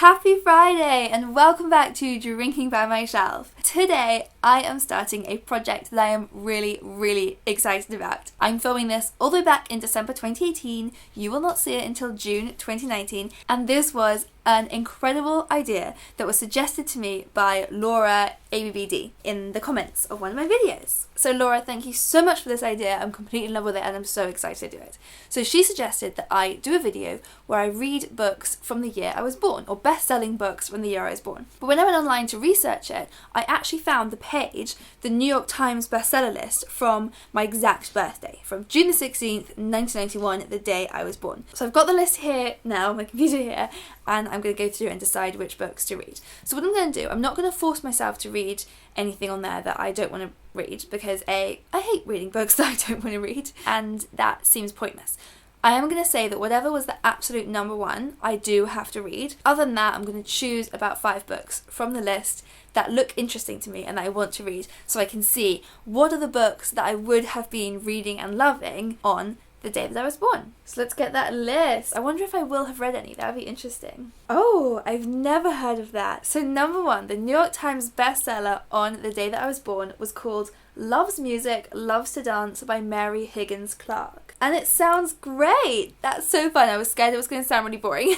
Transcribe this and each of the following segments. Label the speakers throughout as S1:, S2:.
S1: Happy Friday and welcome back to Drinking by My Shelf. Today I am starting a project that I am really excited about. I'm filming this all the way back in December 2018. You will not see it until June 2019, and this was an incredible idea that was suggested to me by Laura Abbd in the comments of one of my videos. So Laura, thank you so much for this idea. I'm completely in love with it and I'm so excited to do it. So she suggested that I do a video where I read books from the year I was born, or best-selling books from the year I was born. But when I went online to research it, I actually found the page, the New York Times bestseller list from my exact birthday, from June the 16th, 1991, the day I was born. So I've got the list here now, my computer here, and I'm going to go through and decide which books to read. So what I'm going to do, I'm not going to force myself to read anything on there that I don't want to read, because I hate reading books that I don't want to read, and that seems pointless. I am going to say that whatever was the absolute number one, I do have to read. Other than that, I'm going to choose about 5 books from the list that look interesting to me and that I want to read, so I can see what are the books that I would have been reading and loving on the day that I was born. So let's get that list. I wonder if I will have read any. That would be interesting. Oh, I've never heard of that. So number 1, the New York Times bestseller on the day that I was born was called Loves Music, Loves to Dance by Mary Higgins Clark. And it sounds great. That's so fun. I was scared it was going to sound really boring.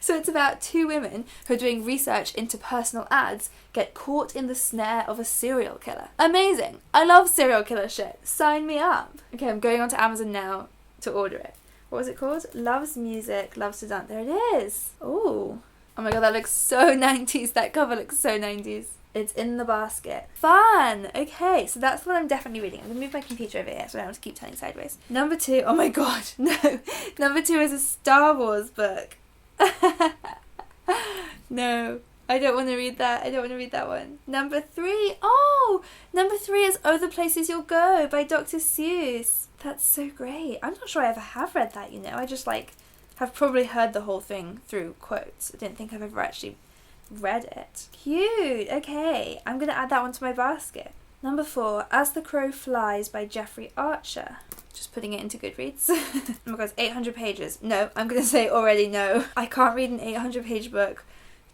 S1: So it's about 2 women who are doing research into personal ads get caught in the snare of a serial killer. Amazing. I love serial killer shit. Sign me up. Okay, I'm going on to Amazon now to order it. What was it called? Loves Music, Loves to Dance. There it is. Oh my god, that looks so 90s. That cover looks so 90s. It's in the basket. Fun! Okay, so that's what I'm definitely reading. I'm going to move my computer over here so I don't have to keep turning sideways. Number 2, oh my god, no. Number 2 is a Star Wars book. No, I don't want to read that. I don't want to read that one. Number 3, number 3 is Oh the Places You'll Go by Dr Seuss. That's so great. I'm not sure I ever have read that, you know. I just have probably heard the whole thing through quotes. I don't think I've ever actually read it. Cute. Okay, I'm going to add that one to my basket. Number 4, As the Crow Flies by Jeffrey Archer. Just putting it into Goodreads. Oh my god, it's 800 pages. No, I'm going to say already no. I can't read an 800-page book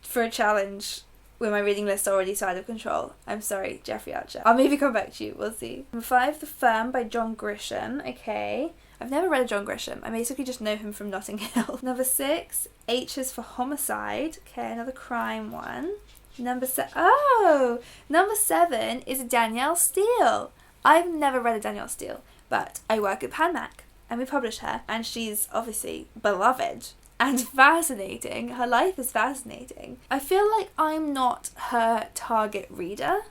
S1: for a challenge with my reading list already so out of control. I'm sorry, Jeffrey Archer. I'll maybe come back to you. We'll see. Number 5, The Firm by John Grisham. Okay. I've never read a John Grisham. I basically just know him from Notting Hill. Number 6, H is for Homicide. Okay, another crime one. Number 7 is Danielle Steele. I've never read a Danielle Steele, but I work at PanMac and we publish her, and she's obviously beloved and fascinating. Her life is fascinating. I feel like I'm not her target reader,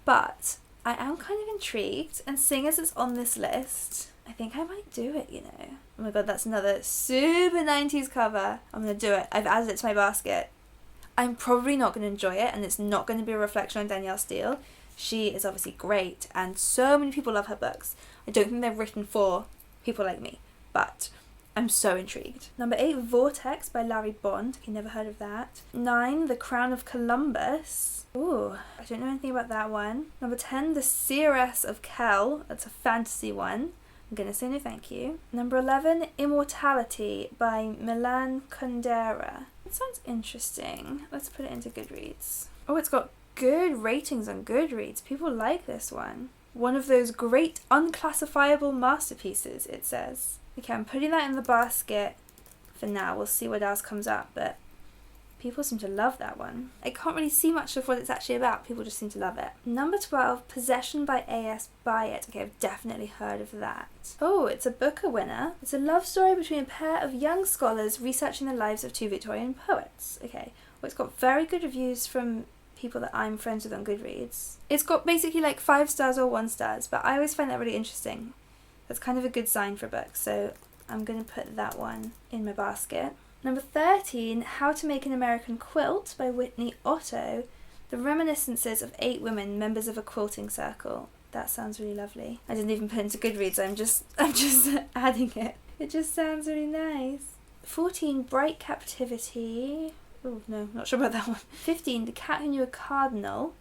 S1: but I am kind of intrigued, and seeing as it's on this list, I think I might do it, you know. Oh my god, that's another super 90s cover. I'm going to do it. I've added it to my basket. I'm probably not going to enjoy it, and it's not going to be a reflection on Danielle Steele. She is obviously great, and so many people love her books. I don't think they're written for people like me, but I'm so intrigued. Number 8, Vortex by Larry Bond. Okay, never heard of that. 9, The Crown of Columbus. Ooh, I don't know anything about that one. Number 10, The Seeress of Kel. That's a fantasy one. I'm going to say no thank you. Number 11, Immortality by Milan Kundera. That sounds interesting. Let's put it into Goodreads. Oh, it's got good ratings on Goodreads. People like this one. One of those great unclassifiable masterpieces, it says. Okay, I'm putting that in the basket for now. We'll see what else comes up, but people seem to love that one. I can't really see much of what it's actually about. People just seem to love it. Number 12, Possession by A.S. Byatt. Okay, I've definitely heard of that. Oh, it's a Booker winner. It's a love story between a pair of young scholars researching the lives of 2 Victorian poets. Okay, well, it's got very good reviews from people that I'm friends with on Goodreads. It's got basically 5 stars or 1 stars, but I always find that really interesting. That's kind of a good sign for books, so I'm going to put that one in my basket. Number 13, How to Make an American Quilt by Whitney Otto. The reminiscences of 8 women, members of a quilting circle. That sounds really lovely. I didn't even put it into Goodreads, I'm just adding it. It just sounds really nice. 14, Bright Captivity. Oh no, not sure about that one. 15, The Cat Who Knew a Cardinal.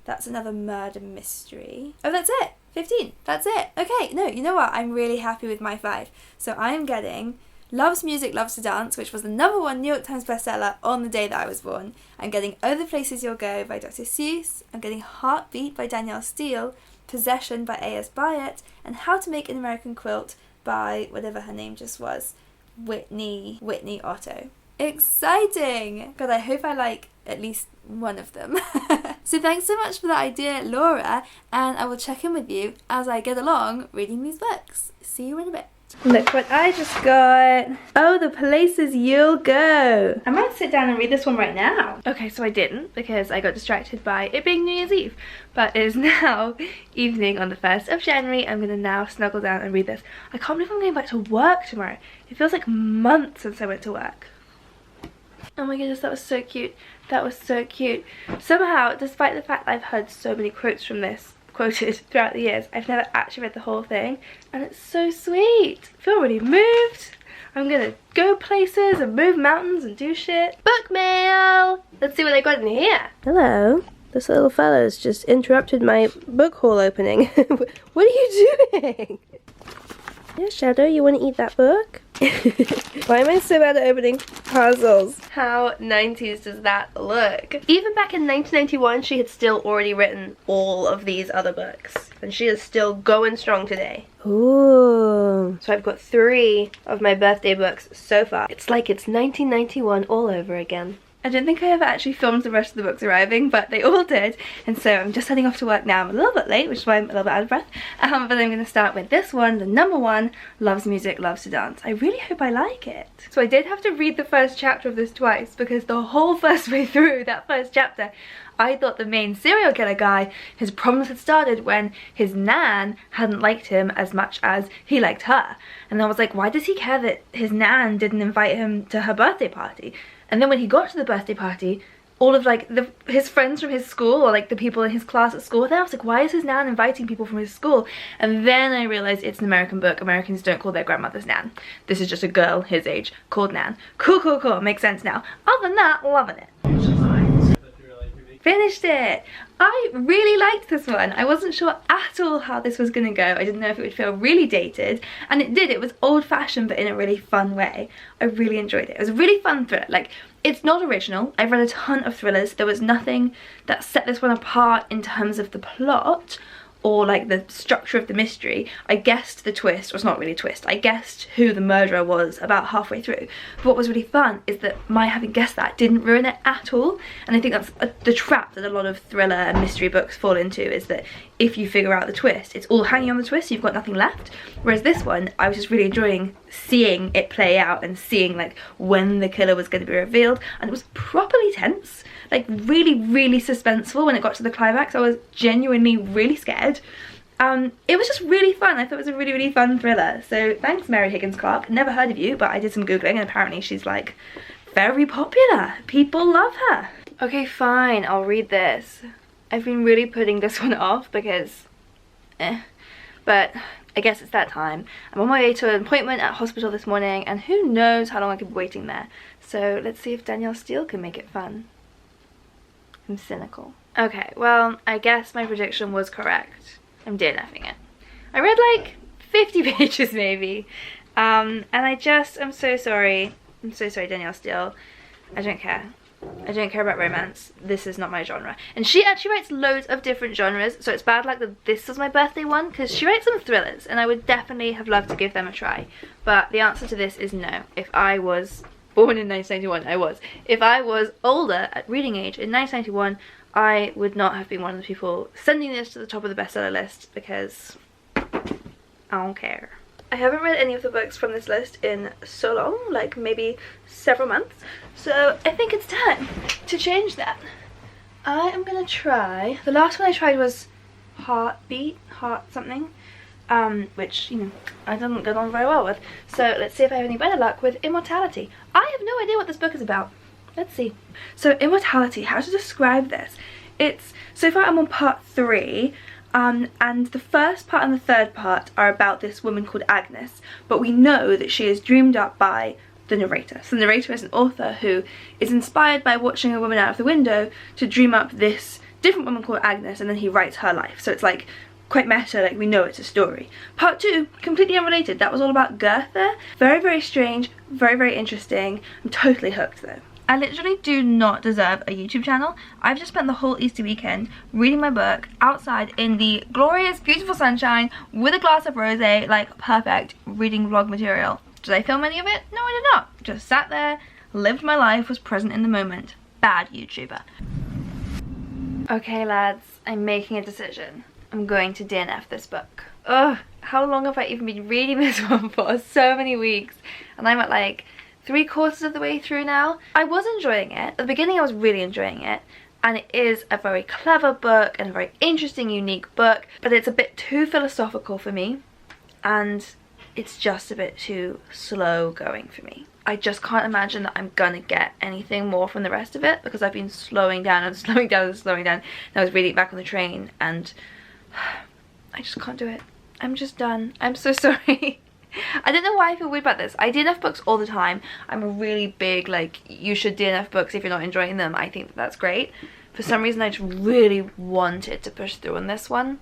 S1: That's another murder mystery. Oh, that's it. 15. That's it. Okay, no, you know what? I'm really happy with my 5. So I'm getting Loves Music, Loves to Dance, which was the #1 New York Times bestseller on the day that I was born. I'm getting Oh the Places You'll Go by Dr Seuss. I'm getting Heartbeat by Danielle Steele, Possession by A.S. Byatt, and How to Make an American Quilt by whatever her name just was, Whitney Otto. Exciting! God, I hope I like at least one of them. So thanks so much for that idea, Laura, and I will check in with you as I get along reading these books. See you in a bit. Look what I just got. Oh, The Places You'll Go. I might sit down and read this one right now. Okay, so I didn't because I got distracted by it being New Year's Eve. But it is now evening on the 1st of January. I'm gonna now snuggle down and read this. I can't believe I'm going back to work tomorrow. It feels like months since I went to work. Oh my goodness, that was so cute. That was so cute. Somehow, despite the fact that I've heard so many quotes from this, quoted throughout the years, I've never actually read the whole thing, and it's so sweet. I feel really moved. I'm gonna go places and move mountains and do shit. Book mail! Let's see what I got in here.
S2: Hello. This little fella's just interrupted my book haul opening. What are you doing? Yeah, Shadow, you want to eat that book? Why am I so bad at opening puzzles? How 90s does that look? Even back in 1991, she had still already written all of these other books. And she is still going strong today. Ooh. So I've got 3 of my birthday books so far. It's like it's 1991 all over again. I don't think I ever actually filmed the rest of the books arriving, but they all did, and so I'm just heading off to work now. I'm a little bit late, which is why I'm a little bit out of breath, but I'm going to start with this one, the #1, Loves Music, Loves to Dance. I really hope I like it. So I did have to read the first chapter of this twice, because the whole first way through that first chapter, I thought the main serial killer guy, his problems had started when his nan hadn't liked him as much as he liked her. And I was like, why does he care that his nan didn't invite him to her birthday party? And then when he got to the birthday party, all of like his friends from his school, or like the people in his class at school were there. I was like, why is his nan inviting people from his school? And then I realized it's an American book. Americans don't call their grandmothers nan. This is just a girl his age called Nan. Cool, cool, cool. Makes sense now. Other than that, loving it. Finished it! I really liked this one. I wasn't sure at all how this was gonna go. I didn't know if it would feel really dated, and it did. It was old-fashioned but in a really fun way. I really enjoyed it. It was a really fun thriller. Like, it's not original. I've read a ton of thrillers. There was nothing that set this one apart in terms of the plot or like the structure of the mystery. I guessed the twist, or it's not really a twist, I guessed who the murderer was about halfway through. But what was really fun is that my having guessed that didn't ruin it at all. And I think that's the trap that a lot of thriller and mystery books fall into, is that if you figure out the twist, it's all hanging on the twist, so you've got nothing left. Whereas this one, I was just really enjoying seeing it play out and seeing like when the killer was going to be revealed, and it was properly tense, like really, really suspenseful when it got to the climax. I was genuinely really scared. It was just really fun. I thought it was a really, really fun thriller. So thanks, Mary Higgins Clark. Never heard of you, but I did some Googling and apparently she's like very popular. People love her. Okay, fine, I'll read this. I've been really putting this one off because but I guess it's that time. I'm on my way to an appointment at hospital this morning, and who knows how long I could be waiting there. So let's see if Danielle Steele can make it fun. I'm cynical. Okay, well, I guess my prediction was correct. I'm DNFing it. I read like 50 pages maybe. And I'm so sorry. I'm so sorry, Danielle Steele. I don't care. I don't care about romance. This is not my genre. And she actually writes loads of different genres, so it's bad luck that this was my birthday one, because she writes some thrillers, and I would definitely have loved to give them a try. But the answer to this is no. If I was born in 1991, I was. If I was older at reading age in 1991, I would not have been one of the people sending this to the top of the bestseller list, because I don't care. I haven't read any of the books from this list in so long, like maybe several months, so I think it's time to change that. I am gonna try, the last one I tried was Heartbeat, which, you know, I didn't get on very well with, so let's see if I have any better luck with Immortality. I have no idea what this book is about. Let's see. So Immortality, how to describe this? So far I'm on part 3, and the first part and the third part are about this woman called Agnes, but we know that she is dreamed up by the narrator. So the narrator is an author who is inspired by watching a woman out of the window to dream up this different woman called Agnes, and then he writes her life. So it's like quite meta, like we know it's a story. Part 2, completely unrelated. That was all about Goethe. Very, very strange, very, very interesting. I'm totally hooked though. I literally do not deserve a YouTube channel. I've just spent the whole Easter weekend reading my book outside in the glorious, beautiful sunshine with a glass of rosé, like perfect reading vlog material. Did I film any of it? No, I did not. Just sat there, lived my life, was present in the moment. Bad YouTuber. Okay lads, I'm making a decision. I'm going to DNF this book. Ugh, how long have I even been reading this one for? So many weeks. And I'm at like 3/4 of the way through now. I was enjoying it. At the beginning I was really enjoying it. And it is a very clever book and a very interesting, unique book. But it's a bit too philosophical for me. And it's just a bit too slow going for me. I just can't imagine that I'm gonna get anything more from the rest of it because I've been slowing down and slowing down and slowing down. And I was reading it back on the train and I just can't do it. I'm just done. I'm so sorry. I don't know why I feel weird about this. I DNF books all the time. I'm a really big, like, you should DNF books if you're not enjoying them. I think that's great. For some reason, I just really wanted to push through on this one.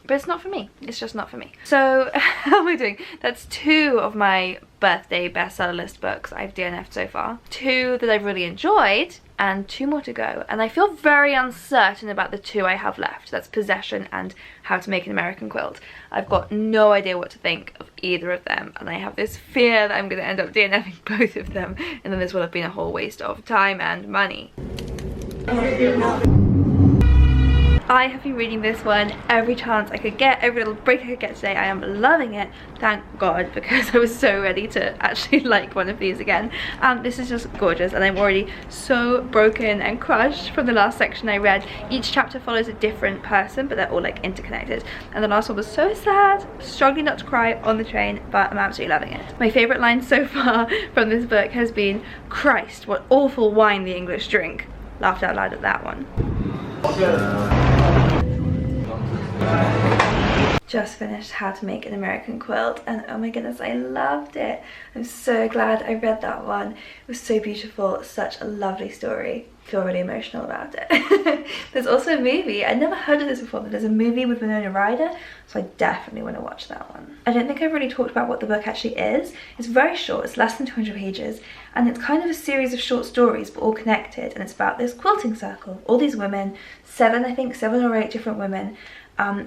S2: But it's not for me. It's just not for me. So, how am I doing? That's 2 of my birthday bestseller list books I've DNF'd so far. 2 that I've really enjoyed, and 2 more to go. And I feel very uncertain about the 2 I have left. That's Possession and How to Make an American Quilt. I've got no idea what to think of either of them, and I have this fear that I'm going to end up DNFing both of them, and then this will have been a whole waste of time and money. I have been reading this one every chance I could get, every little break I could get today. I am loving it, thank God, because I was so ready to actually like one of these again. This is just gorgeous and I'm already so broken and crushed from the last section I read. Each chapter follows a different person, but they're all like interconnected. And the last one was so sad, struggling not to cry on the train, but I'm absolutely loving it. My favourite line so far from this book has been, "Christ, what awful wine the English drink." Laughed out loud at that one. Just finished How to Make an American Quilt and oh my goodness, I loved it. I'm so glad I read that one. It was so beautiful, such a lovely story. I feel really emotional about it. There's also a movie. I'd never heard of this before, but there's a movie with Winona Ryder, so I definitely want to watch that one. I don't think I've really talked about what the book actually is. It's very short, it's less than 200 pages, and it's kind of a series of short stories but all connected, and it's about this quilting circle. All these women, 7 or 8 different women.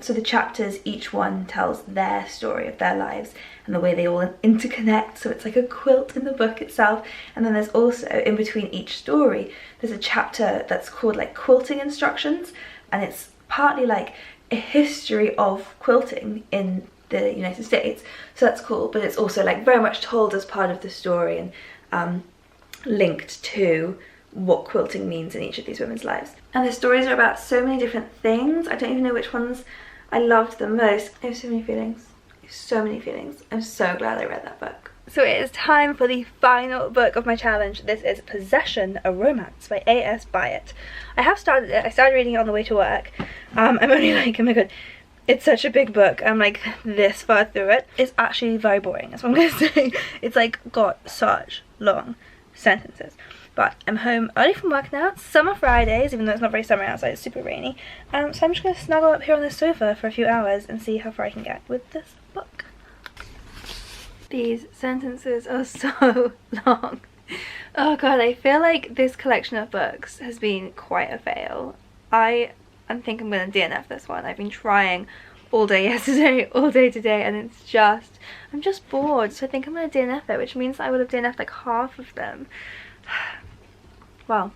S2: So the chapters, each one tells their story of their lives and the way they all interconnect, so it's like a quilt in the book itself. And then there's also, in between each story, there's a chapter that's called like quilting instructions, and it's partly like a history of quilting in the United States, so that's cool, but it's also like very much told as part of the story and linked to what quilting means in each of these women's lives. And the stories are about so many different things. I don't even know which ones I loved the most. I have so many feelings. I have so many feelings. I'm so glad I read that book. So it is time for the final book of my challenge. This is Possession, a Romance by A.S. Byatt. I have started it. I started reading it on the way to work. I'm only like, oh my god, it's such a big book. I'm like this far through it. It's actually very boring, that's what I'm going to say. It's like got such long sentences. But I'm home early from work now. It's summer Fridays, even though it's not very summery outside, it's super rainy. So I'm just going to snuggle up here on the sofa for a few hours and see how far I can get with this book. These sentences are so long. Oh god, I feel like this collection of books has been quite a fail. I think I'm going to DNF this one. I've been trying all day yesterday, all day today, and it's just, I'm just bored. So I think I'm going to DNF it, which means I would have DNF'd like half of them. Well,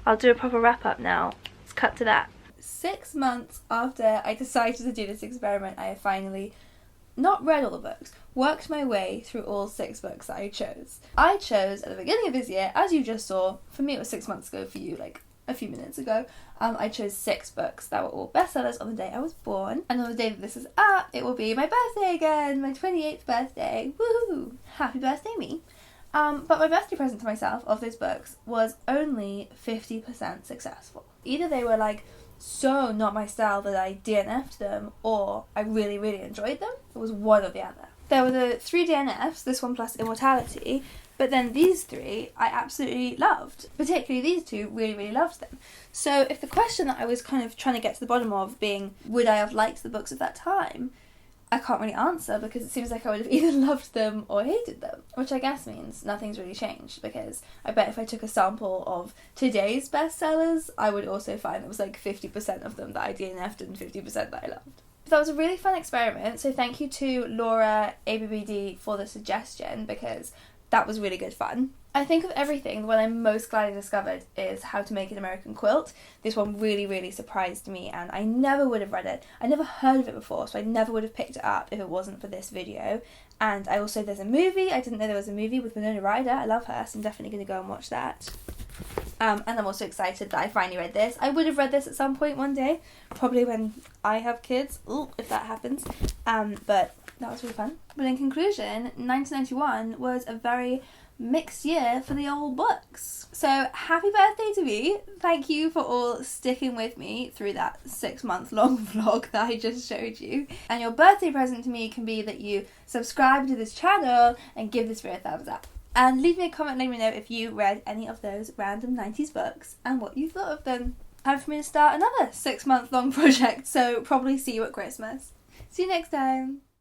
S2: I'll do a proper wrap up now. Let's cut to that.
S1: 6 months after I decided to do this experiment, I have finally not read all the books, worked my way through all 6 books that I chose. I chose at the beginning of this year, as you just saw, for me it was 6 months ago, for you like a few minutes ago, I chose 6 books that were all bestsellers on the day I was born, and on the day that this is up, it will be my birthday again, my 28th birthday. Woohoo! Happy birthday me! But my birthday present to myself of those books was only 50% successful. Either they were like so not my style that I DNF'd them, or I really enjoyed them. It was one or the other. There were the 3 DNFs, this one plus Immortality, But then these three I absolutely loved. Particularly these two, really, really loved them. So if the question that I was kind of trying to get to the bottom of being, would I have liked the books of that time? I can't really answer because it seems like I would have either loved them or hated them, which I guess means nothing's really changed, because I bet if I took a sample of today's bestsellers, I would also find there was like 50% of them that I DNF'd and 50% that I loved. But that was a really fun experiment, so thank you to Laura Abbd for the suggestion, because that was really good fun. I think of everything, the one I'm most glad I discovered is How to Make an American Quilt. This one really, really surprised me, and I never would have read it. I never heard of it before, so I never would have picked it up if it wasn't for this video. And I also, there's a movie. I didn't know there was a movie with Winona Ryder. I love her, so I'm definitely going to go and watch that. And I'm also excited that I finally read this. I would have read this at some point one day, probably when I have kids, if that happens. But that was really fun. But in conclusion, 1991 was a very mixed year for the old books. So happy birthday to me. Thank you for all sticking with me through that 6-month long vlog that I just showed you. And your birthday present to me can be that you subscribe to this channel and give this video a thumbs up. And leave me a comment letting me know if you read any of those random 90s books and what you thought of them. Time for me to start another 6-month long project, so probably see you at Christmas. See you next time.